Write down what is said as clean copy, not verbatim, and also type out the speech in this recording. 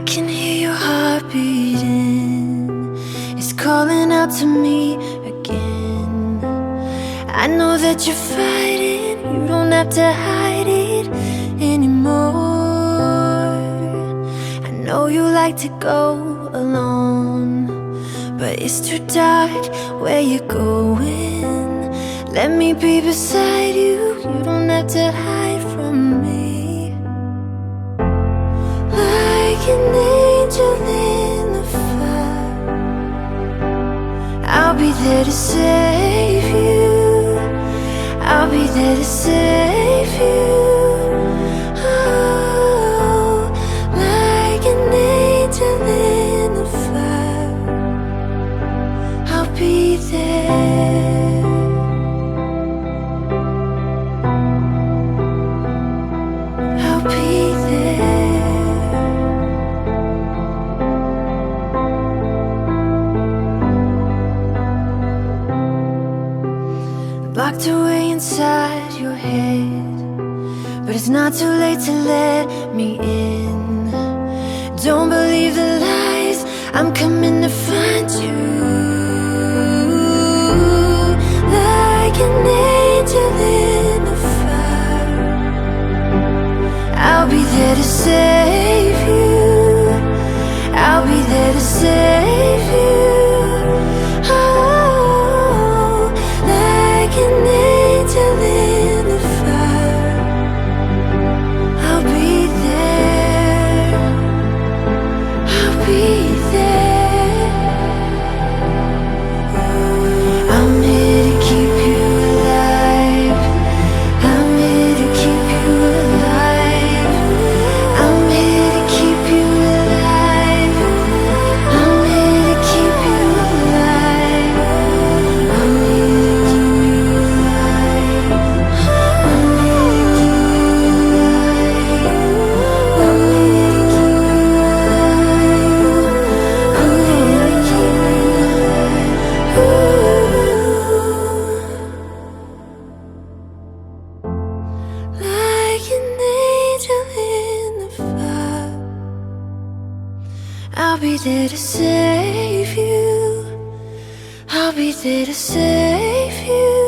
can hear your heart beating. It's calling out to me again. I know that you're fighting. You don't have to hide it anymore. I know you like to go alone, but it's too dark where you're going. Let me be beside you. You don't have to hide from me. Like an angel in the fire, I'll be there to save you. I'll be there to save you. Oh, like an angel in the fire, I'll be there. I'll be there. Locked away inside your head, but it's not too late to let me in. Don't believe the lies, I'm coming to find you. Like an angel in the fire, I'll be there to save you. I'll be there to save you. I'll be there to save you. I'll be there to save you.